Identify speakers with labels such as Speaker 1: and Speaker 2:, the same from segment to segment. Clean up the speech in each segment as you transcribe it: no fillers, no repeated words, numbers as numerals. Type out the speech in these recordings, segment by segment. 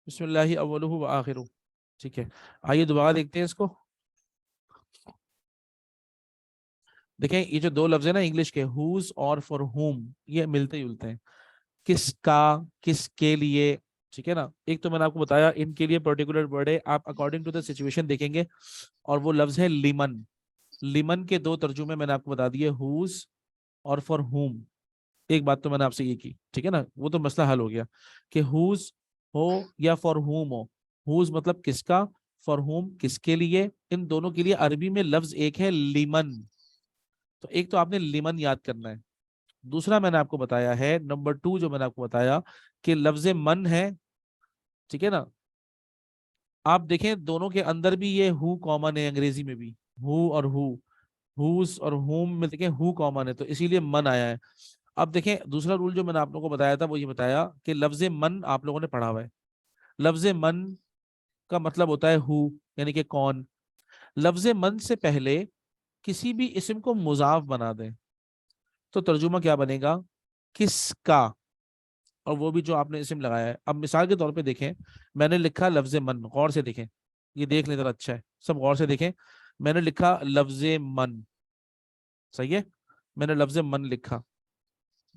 Speaker 1: بسم اللہ اولہ و آخرہ. ٹھیک ہے, آئیے دوبارہ دیکھتے ہیں اس کو. دیکھیں یہ جو دو لفظ ہیں نا انگلش کے, ہوز اور فار ہوم, یہ ملتے جلتے ہیں. کس کا, کس کے لیے. ٹھیک ہے نا, ایک تو میں نے آپ کو بتایا ان کے لیے پرٹیکولر ورڈ ہے, آپ اکارڈنگ ٹو دا سچویشن دیکھیں گے, اور وہ لفظ ہے لیمن. لیمن کے دو ترجمے میں نے آپ کو بتا دیے, ہوز اور فار ہوم. ایک بات تو میں نے آپ سے یہ کی, ٹھیک ہے نا, وہ تو مسئلہ حل ہو گیا کہ ہوز ہو یا فار ہوم ہو. ہوز مطلب کس کا, فار ہوم کس کے لیے. ان دونوں کے لیے عربی میں لفظ ایک ہے لیمن. تو ایک تو آپ نے لیمن یاد کرنا ہے. دوسرا میں نے آپ کو بتایا ہے نمبر 2, جو میں نے آپ کو بتایا کہ لفظ من ہے. ٹھیک ہے نا, آپ دیکھیں دونوں کے اندر بھی یہ ہو کامن ہے, انگریزی میں بھی ہو اور ہوز اور ہوم میں دیکھیں ہو کامن ہے, تو اسی لیے من آیا ہے. اب دیکھیں دوسرا رول جو میں نے آپ لوگوں کو بتایا تھا وہ یہ بتایا کہ لفظ من آپ لوگوں نے پڑھا ہوا ہے. لفظ من کا مطلب ہوتا ہے ہو, یعنی کہ کون. لفظ من سے پہلے کسی بھی اسم کو مضاف بنا دیں تو ترجمہ کیا بنے گا, کس کا. اور وہ بھی جو آپ نے اسم لگایا ہے. اب مثال کے طور پہ دیکھیں, میں نے لکھا لفظ من, غور سے دیکھیں, یہ دیکھ لیں ذرا, اچھا ہے سب غور سے دیکھیں. میں نے لکھا لفظ من, صحیح ہے, میں نے لفظ من لکھا.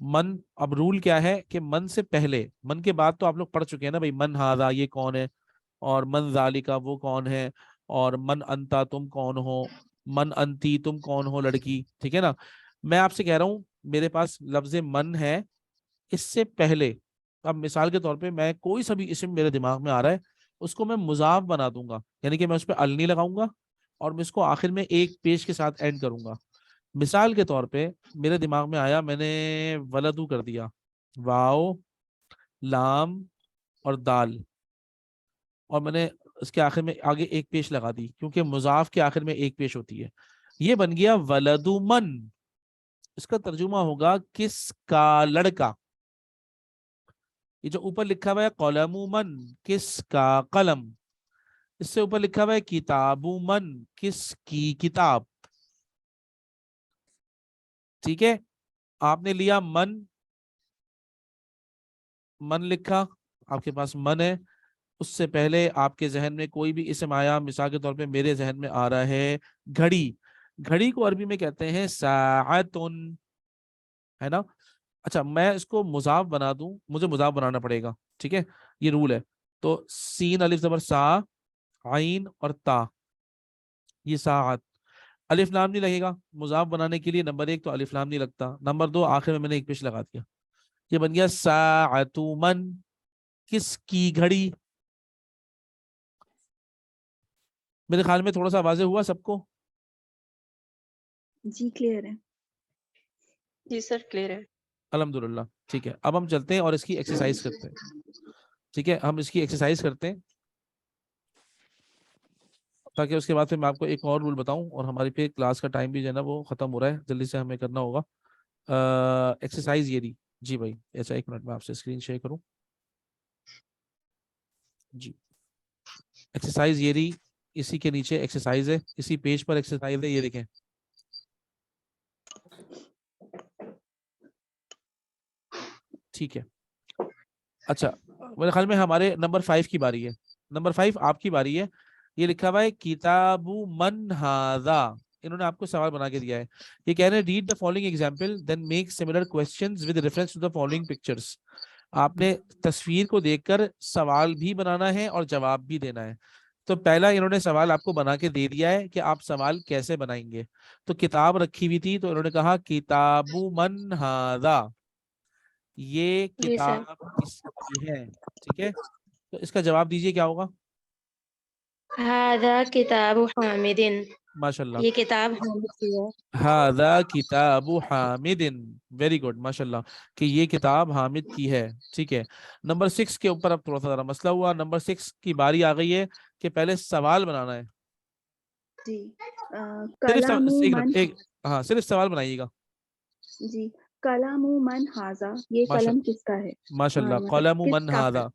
Speaker 1: من, اب رول کیا ہے کہ من سے پہلے, من کے بعد تو آپ لوگ پڑھ چکے ہیں نا بھائی, من ہاذا یہ کون ہے, اور من ذالکا وہ کون ہے, اور من انتا تم کون ہو, من انتی تم کون ہو لڑکی. ٹھیک ہے نا, میں آپ سے کہہ رہا ہوں میرے پاس لفظ من ہے, اس سے پہلے اب مثال کے طور پہ میں کوئی سا بھی اسم میرے دماغ میں آ رہا ہے اس کو میں مضاف بنا دوں گا, یعنی کہ میں اس پہ ال نہیں لگاؤں گا اور میں اس کو آخر میں ایک پیش کے ساتھ اینڈ کروں گا. مثال کے طور پہ میرے دماغ میں آیا, میں نے ولدو کر دیا, واو لام اور دال, اور میں نے اس کے آخر میں آگے ایک پیش لگا دی کیونکہ مضاف کے آخر میں ایک پیش ہوتی ہے. یہ بن گیا ولدو من. اس کا ترجمہ ہوگا کس کا لڑکا. یہ جو اوپر لکھا ہوا ہے قلم من, کس کا قلم. اس سے اوپر لکھا ہوا ہے کتاب من, کس کی کتاب. ٹھیک ہے, آپ نے لیا من, من لکھا, آپ کے پاس من ہے, اس سے پہلے آپ کے ذہن میں کوئی بھی اسم آیا, مثال کے طور پہ میرے ذہن میں آ رہا ہے گھڑی. گھڑی کو عربی میں کہتے ہیں ساعتن, ہے نا. اچھا میں اس کو مضاف بنا دوں, مجھے مضاف بنانا پڑے گا, ٹھیک ہے, یہ رول ہے. تو سین الف زبر سا, عین اور تا, یہ ساعت. الف لام نہیں لگے گا مضاف بنانے کے لیے. نمبر 1 تو الف لام نہیں لگتا. نمبر 2 آخر میں نے ایک پیش لگا دیا, یہ بن گیا ساعت من, کس کی گھڑی. میرے خیال میں تھوڑا سا واضح ہوا سب کو.
Speaker 2: جی کلیئر ہے.
Speaker 3: جی سر کلیئر ہے.
Speaker 1: الحمدللہ. ٹھیک ہے, اب ہم چلتے ہیں اور اس کی ایکسرسائز کرتے ہیں. ٹھیک ہے, ہم اس کی ایکسرسائز کرتے ہیں تاکہ اس کے بعد پھر میں آپ کو ایک اور رول بتاؤں, اور ہماری پھر کلاس کا ٹائم بھی جو ہے نا وہ ختم ہو رہا ہے, جلدی سے ہمیں کرنا ہوگا. ایکسرسائز یہ رہی. جی بھائی, ایسا ایک منٹ میں آپ سے اسکرین شیئر کروں. جی ایکسرسائز یہ رہی, اسی کے نیچے ایکسرسائز ہے, اسی پیج پر ایکسرسائز ہے, یہ دیکھیں. ٹھیک ہے, اچھا میرے خیال میں ہمارے نمبر 5 کی باری ہے. نمبر 5 آپ کی باری ہے. یہ لکھا ہوا ہے کتاب من ہاذا. انہوں نے آپ کو سوال بنا کے دیا ہے. یہ کہہ رہے ہیں read the following example then make similar questions with reference to the following pictures. آپ نے تصویر کو دیکھ کر سوال بھی بنانا ہے اور جواب بھی دینا ہے. تو پہلا انہوں نے سوال آپ کو بنا کے دے دیا ہے کہ آپ سوال کیسے بنائیں گے. تو کتاب رکھی ہوئی تھی تو انہوں نے کہا کتاب من ہاذا, یہ
Speaker 3: جی سر.
Speaker 1: کتاب کس کی ہے. ٹھیک ہے, تو اس کا جواب دیجئے کیا ہوگا.
Speaker 3: هذا کتاب حامد.
Speaker 1: ماشاء اللہ,
Speaker 3: یہ کتاب حامد کی ہے.
Speaker 1: ھذا کتاب حامد. ویری گڈ, ماشاء اللہ, کہ یہ کتاب حامد کی ہے. ٹھیک ہے, نمبر 6 کے اوپر اب تھوڑا سا ذرا مسئلہ ہوا. نمبر 6 کی باری آ گئی ہے کہ پہلے سوال بنانا ہے.
Speaker 2: جی
Speaker 1: صرف
Speaker 2: کلام
Speaker 1: ایک
Speaker 2: من.
Speaker 1: منٹ, ایک, ہاں صرف سوال بنائیے گا.
Speaker 2: جی کلام من ہاذا, یہ
Speaker 1: ماشاء
Speaker 2: قلم کس کا ہے,
Speaker 1: ماشاء اللہ,
Speaker 2: مطلب
Speaker 1: قلم
Speaker 2: کس
Speaker 1: من
Speaker 2: کا
Speaker 1: ھذا,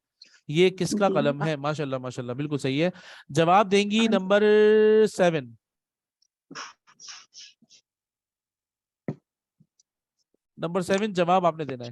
Speaker 1: یہ کس کا
Speaker 2: جی
Speaker 1: قلم ہے. ماشاء اللہ بالکل صحیح ہے. جواب دیں گی نمبر 7. نمبر 7 جواب آپ نے دینا ہے.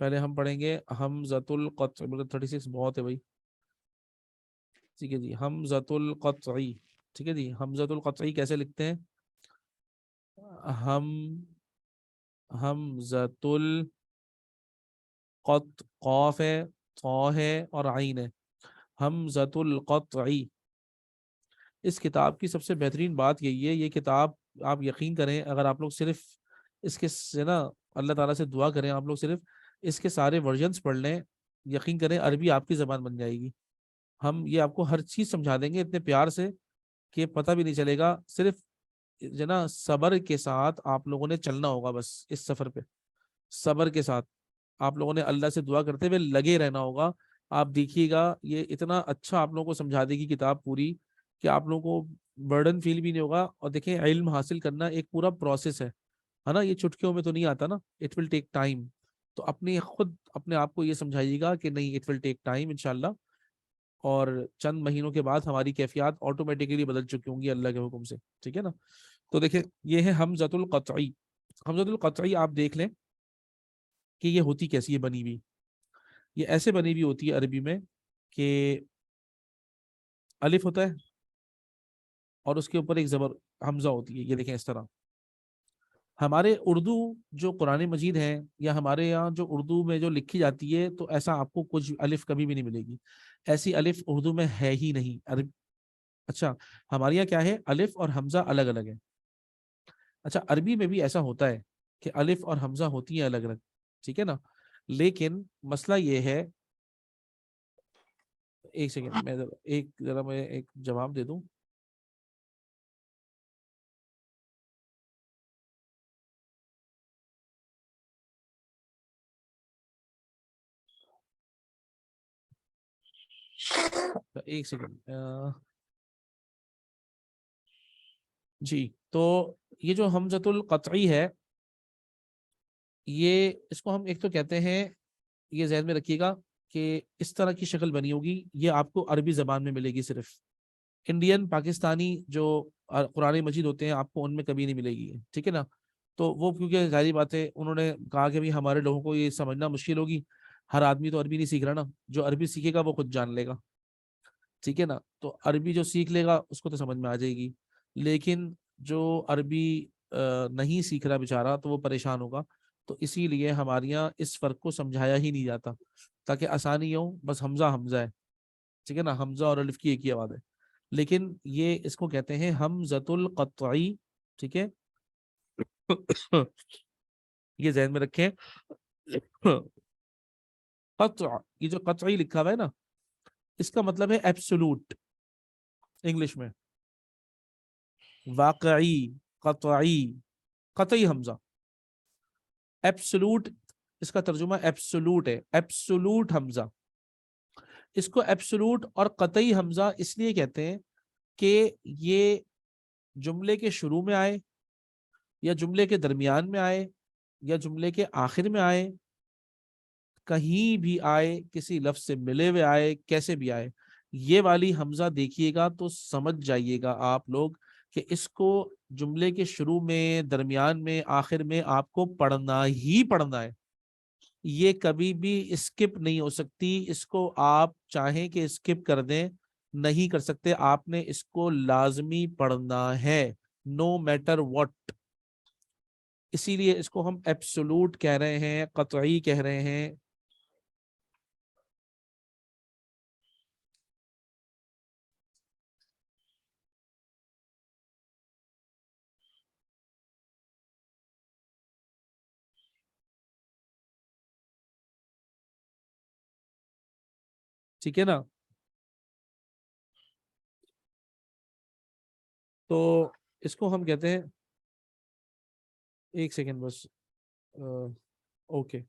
Speaker 1: پہلے ہم پڑھیں گے حمزۃ القطع، 36 بہت ہے بھائی، ٹھیک ہے جی، حمزۃ القطعی، ٹھیک ہے جی، حمزۃ القطعی کیسے لکھتے ہیں؟ ہم حمزۃ القط، قاف ہے، طا ہے اور عین ہے، حمزۃ القطعی۔ اس کتاب کی سب سے بہترین بات یہی ہے، یہ کتاب آپ یقین کریں اگر آپ لوگ صرف اس کے سے نا اللہ تعالیٰ سے دعا کریں، آپ لوگ صرف اس کے سارے ورژنس پڑھ لیں، یقین کریں عربی آپ کی زبان بن جائے گی۔ ہم یہ آپ کو ہر چیز سمجھا دیں گے اتنے پیار سے کہ پتہ بھی نہیں چلے گا، صرف جو نا صبر کے ساتھ آپ لوگوں نے چلنا ہوگا، بس اس سفر پہ صبر کے ساتھ آپ لوگوں نے اللہ سے دعا کرتے ہوئے لگے رہنا ہوگا۔ آپ دیکھیے گا یہ اتنا اچھا آپ لوگوں کو سمجھا دے گی کتاب پوری کہ آپ لوگوں کو برڈن فیل بھی نہیں ہوگا۔ اور دیکھیں علم حاصل کرنا ایک پورا پروسیس ہے نا، یہ چٹکیوں میں تو نہیں آتا نا، اٹ ول ٹیک ٹائم۔ تو اپنے خود اپنے آپ کو یہ سمجھائیے گا کہ نہیں، اٹ ول ٹیک ٹائم انشاءاللہ، اور چند مہینوں کے بعد ہماری کیفیات آٹومیٹکلی بدل چکی ہوں گی اللہ کے حکم سے، ٹھیک ہے نا۔ تو دیکھیں یہ ہے حمزۃ القطعی۔ حمزۃ القطعی آپ دیکھ لیں کہ یہ ہوتی کیسی ہے بنی ہوئی، یہ ایسے بنی ہوئی ہوتی ہے عربی میں کہ الف ہوتا ہے اور اس کے اوپر ایک زبر حمزہ ہوتی ہے، یہ دیکھیں اس طرح۔ ہمارے اردو جو قرآن مجید ہے یا ہمارے یہاں جو اردو میں جو لکھی جاتی ہے تو ایسا آپ کو کچھ الف کبھی بھی نہیں ملے گی، ایسی الف اردو میں ہے ہی نہیں عرب۔ اچھا ہمارے یہاں کیا ہے، الف اور حمزہ الگ الگ ہے۔ اچھا عربی میں بھی ایسا ہوتا ہے کہ الف اور حمزہ ہوتی ہیں الگ الگ، ٹھیک ہے نا، لیکن مسئلہ یہ ہے، ایک سیکنڈ میں ذرا میں ایک جواب دے دوں۔ ایک سیکنڈ جی، تو یہ جو حمزۃ القطعی ہے، یہ اس کو ہم ایک تو کہتے ہیں، یہ ذہن میں رکھیے گا کہ اس طرح کی شکل بنی ہوگی، یہ آپ کو عربی زبان میں ملے گی صرف، انڈین پاکستانی جو قرآن مجید ہوتے ہیں آپ کو ان میں کبھی نہیں ملے گی، ٹھیک ہے نا۔ تو وہ کیونکہ ظاہری بات ہے انہوں نے کہا کہ بھی ہمارے لوگوں کو یہ سمجھنا مشکل ہوگی، ہر آدمی تو عربی نہیں سیکھ رہا نا، جو عربی سیکھے گا وہ خود جان لے گا، ٹھیک ہے نا۔ تو عربی جو سیکھ لے گا اس کو تو سمجھ میں آ جائے گی، لیکن جو عربی نہیں سیکھ رہا بیچارہ تو وہ پریشان ہوگا۔ تو اسی لیے ہمارے یہاں اس فرق کو سمجھایا ہی نہیں جاتا تاکہ آسانی ہو، بس حمزہ حمزہ ہے، ٹھیک ہے نا، حمزہ اور الف کی ایک ہی آواز ہے، لیکن یہ اس کو کہتے ہیں حمزۃ القطعی، ٹھیک ہے۔ یہ ذہن میں رکھیں، قطع، یہ جو قطعی لکھا ہوا ہے نا، اس کا مطلب ہے ایبسولوٹ انگلش میں، واقعی، قطعی، قطعی حمزہ، ایبسولوٹ، اس کا ترجمہ ایبسولوٹ ہے، ایبسولوٹ حمزہ۔ اس کو ایبسولوٹ اور قطعی حمزہ اس لیے کہتے ہیں کہ یہ جملے کے شروع میں آئے یا جملے کے درمیان میں آئے یا جملے کے آخر میں آئے، کہیں بھی آئے، کسی لفظ سے ملے ہوئے آئے، کیسے بھی آئے، یہ والی حمزہ دیکھیے گا تو سمجھ جائیے گا آپ لوگ کہ اس کو جملے کے شروع میں، درمیان میں، آخر میں آپ کو پڑھنا ہی پڑھنا ہے، یہ کبھی بھی اسکپ نہیں ہو سکتی۔ اس کو آپ چاہیں کہ اسکپ کر دیں، نہیں کر سکتے، آپ نے اس کو لازمی پڑھنا ہے، نو میٹر واٹ۔ اسی لیے اس کو ہم ایبسولوٹ کہہ رہے ہیں، قطعی کہہ رہے ہیں۔ ٹھیک ہے نا، تو اس کو ہم کہتے ہیں، ایک سیکنڈ بس، اوکے،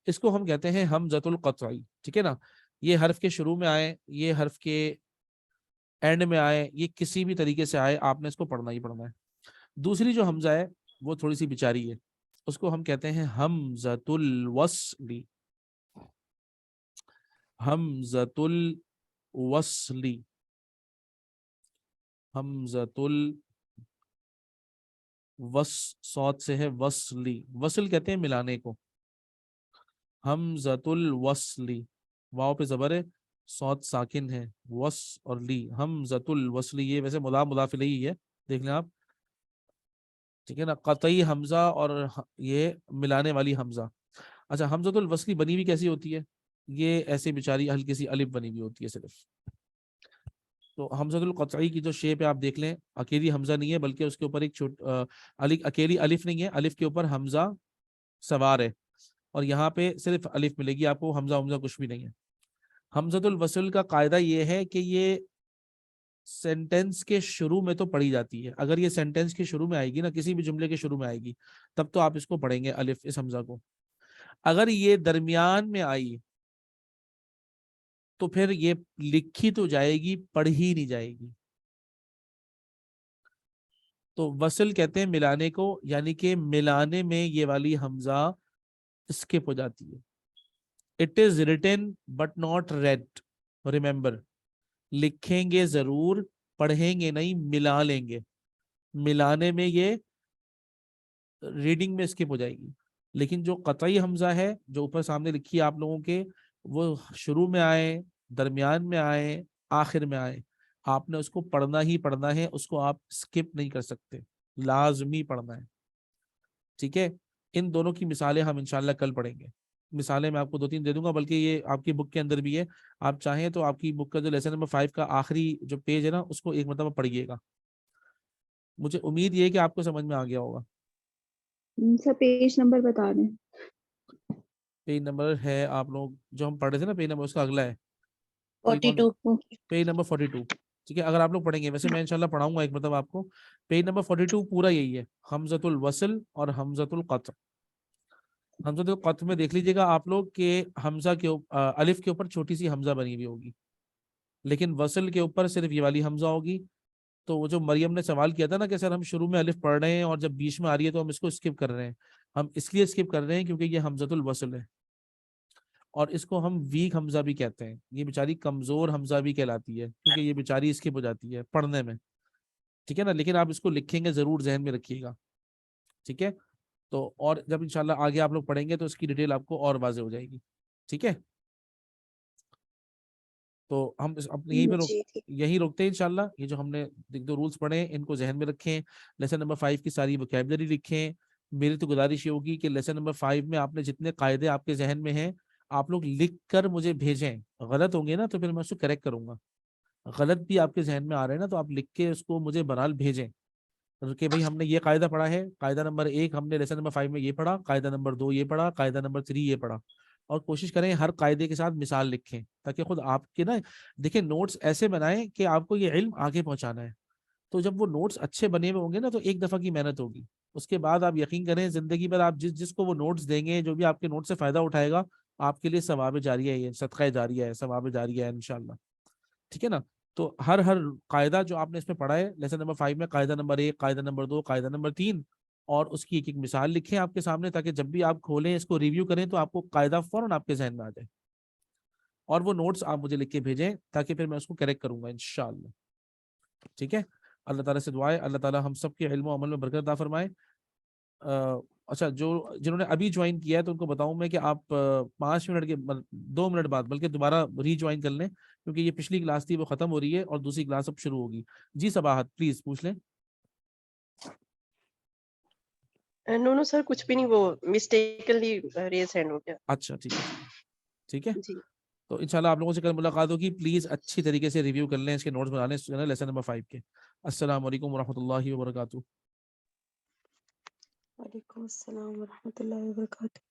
Speaker 1: اس کو ہم کہتے ہیں حمزۃ القطعی، ٹھیک ہے نا۔ یہ حرف کے شروع میں آئے، یہ حرف کے اینڈ میں آئے، یہ کسی بھی طریقے سے آئے، آپ نے اس کو پڑھنا ہی پڑھنا ہے۔ دوسری جو حمزہ ہے وہ تھوڑی سی بیچاری ہے، اس کو ہم کہتے ہیں حمزۃ الوصلی، حمزۃ الوصلی، حمزۃ صوت سے ہے وصلی، وصل کہتے ہیں ملانے کو، حمزۃ الوصلی، واو پہ زبر ہے، صوت ساکن ہے، وس اور لی، حمزۃ الوصلی، یہ ویسے مضاف مضاف الیہ ہے، دیکھ لیں آپ، ٹھیک ہے نا، قطعی حمزہ اور یہ ملانے والی حمزہ. اچھا حمزۃ الوصلی بنی ہوئی کیسی ہوتی ہے؟ یہ ایسے بیچاری ہلکی سی الف بنی ہوئی ہوتی ہے صرف. تو حمزۃ القطعی کی جو شیپ ہے آپ دیکھ لیں، اکیلی حمزہ نہیں ہے بلکہ اس کے اوپر ایک اکیلی الف نہیں ہے، الف کے اوپر حمزہ سوار ہے، اور یہاں پہ صرف الف ملے گی آپ کو، حمزہ کچھ بھی نہیں ہے. حمزۃ الوصل کا قاعدہ یہ ہے کہ یہ سینٹینس کے شروع میں تو پڑھی جاتی ہے. اگر یہ سینٹینس کے شروع میں آئے گی نا، کسی بھی جملے کے شروع میں آئے گی، تب تو آپ اس کو پڑھیں گے الف، اس حمزہ کو. اگر یہ درمیان میں آئی تو پھر یہ لکھی تو جائے گی، پڑھی نہیں جائے گی. تو وصل کہتے ہیں ملانے کو، یعنی کہ ملانے میں یہ والی حمزہ اسکپ ہو جاتی ہے. It is written but not read, remember, لکھیں گے ضرور، پڑھیں گے نہیں، ملا لیں گے. ملانے میں یہ ریڈنگ میں اسکپ ہو جائے گی. لیکن جو قطعی حمزہ ہے جو اوپر سامنے لکھی ہے آپ لوگوں کے، وہ شروع میں آئے، درمیان میں آئے، آخر میں آئے، آپ نے اس کو پڑھنا ہی پڑھنا ہے، اس کو آپ اسکپ نہیں کر سکتے، لازمی پڑھنا ہے. ٹھیک ہے، ان دونوں کی مثالیں ہم انشاءاللہ کل پڑھیں گے. مثالیں میں آپ کو 2-3 دے دوں گا، بلکہ یہ آپ کی بک کے اندر بھی ہے، آپ چاہیں تو آپ کی بک کا جو لیسن نمبر 5 کا آخری جو پیج ہے نا، اس کو ایک مرتبہ پڑھیے گا. مجھے امید یہ ہے کہ آپ کو سمجھ میں آ گیا ہوگا.
Speaker 2: سر پیج نمبر بتا دیں.
Speaker 1: پیج نمبر ہے آپ لوگ جو ہم پڑھ رہے تھے نا، پیج نمبر اس کا اگلا ہے. تو یہ کون
Speaker 3: 42.
Speaker 1: Page number 42. ٹھیک ہے، اگر آپ لوگ پڑھیں گے، ویسے میں انشاءاللہ پڑھاؤں گا ایک مطلب آپ کو. پیج نمبر 42 پورا یہی ہے، حمزۃ الوصل اور حمزۃ القطع. حمزۃ القطع میں دیکھ لیجیے گا آپ لوگ کہ حمزہ کے الف کے اوپر چھوٹی سی حمزہ بنی ہوئی ہوگی، لیکن وصل کے اوپر صرف یہ والی حمزہ ہوگی. تو وہ جو مریم نے سوال کیا تھا نا کہ سر ہم شروع میں الف پڑھ رہے ہیں اور جب بیچ میں آ رہی ہے تو ہم اس کو اسکپ کر رہے ہیں، ہم اس لیے اسکپ کر رہے ہیں کیونکہ یہ حمزۃ الوصل ہے، اور اس کو ہم ویک حمزہ بھی کہتے ہیں. یہ بیچاری کمزور حمزہ بھی کہلاتی ہے کیونکہ یہ بیچاری اسکپ ہو جاتی ہے پڑھنے میں. ٹھیک ہے نا، لیکن آپ اس کو لکھیں گے ضرور، ذہن میں رکھیے گا. ٹھیک ہے، تو اور جب انشاءاللہ آگے آپ لوگ پڑھیں گے تو اس کی ڈیٹیل آپ کو اور واضح ہو جائے گی. ٹھیک ہے، تو ہم یہیں پہ
Speaker 3: جی ٹھیک.
Speaker 1: یہیں روکتے ہیں انشاءاللہ. یہ جو ہم نے دو رولز پڑھے ہیں ان کو ذہن میں رکھیں، لیسن نمبر 5 کی ساری وکیبلری لکھیں. میری تو گزارش یہ ہوگی کہ لیسن نمبر 5 میں آپ نے جتنے قاعدے آپ کے ذہن میں ہیں آپ لوگ لکھ کر مجھے بھیجیں. غلط ہوں گے نا تو پھر میں اس کو کریکٹ کروں گا. غلط بھی آپ کے ذہن میں آ رہے ہیں نا تو آپ لکھ کے اس کو مجھے بہرحال بھیجیں کہ بھائی ہم نے یہ قاعدہ پڑھا ہے، قاعدہ نمبر 1 ہم نے لیسن نمبر 5 میں یہ پڑھا، قاعدہ نمبر 2 یہ پڑھا، قاعدہ نمبر 3 یہ پڑھا. اور کوشش کریں ہر قاعدے کے ساتھ مثال لکھیں تاکہ خود آپ کے نا دیکھیں نوٹس ایسے بنائیں کہ آپ کو یہ علم آگے پہنچانا ہے. تو جب وہ نوٹس اچھے بنے ہوئے ہوں گے نا تو ایک دفعہ کی محنت ہوگی، اس کے بعد آپ یقین کریں زندگی بھر آپ جس کو وہ نوٹس دیں گے، جو بھی آپ کے نوٹ سے فائدہ اٹھائے گا، آپ کے لیے ثواب جاریہ ہے، صدقہ جاریہ ہے، ثواب جاریہ ہے انشاءاللہ. ٹھیک ہے نا. تو ہر قاعدہ جو آپ نے اس میں پڑھا ہے لیسن نمبر 5 میں، قاعدہ نمبر 1، قاعدہ نمبر 2، قاعدہ نمبر 3، اور اس کی ایک ایک مثال لکھیں آپ کے سامنے تاکہ جب بھی آپ کھولیں اس کو ریویو کریں تو آپ کو قاعدہ فوراً آپ کے ذہن میں آ جائے. اور وہ نوٹس آپ مجھے لکھ کے بھیجیں تاکہ پھر میں اس کو کریکٹ کروں گا انشاءاللہ. ٹھیک ہے، اللہ تعالیٰ سے دعائیں اللہ تعالیٰ ہم سب کے علم و عمل میں برکت عطا فرمائے. اچھا، جنہوں نے ابھی جوائن کیا ہے تو ان کو بتاؤں میں کہ آپ 5 منٹ کے 2 منٹ بعد بلکہ دوبارہ ری جوائن کر لیں کیونکہ یہ پچھلی کلاس تھی وہ ختم ہو رہی ہے اور دوسری کلاس اب شروع ہوگی. جی صباحت پلیز پوچھ لیں.
Speaker 3: نو سر کچھ بھی نہیں، وہ مسٹیکلی ریز ہینڈ ہو گیا.
Speaker 1: اچھا ٹھیک ہے، ٹھیک ہے.
Speaker 3: جی
Speaker 1: تو انشاءاللہ آپ لوگوں سے کل ملاقات ہوگی. پلیز اچھی طریقے سے ریویو کر لیں، اس کے نوٹس بنا لیں لیسن نمبر 5 کے. السلام علیکم ورحمۃ اللہ وبرکاتہ.
Speaker 4: وعلیکم السلام ورحمۃ اللہ وبرکاتہ.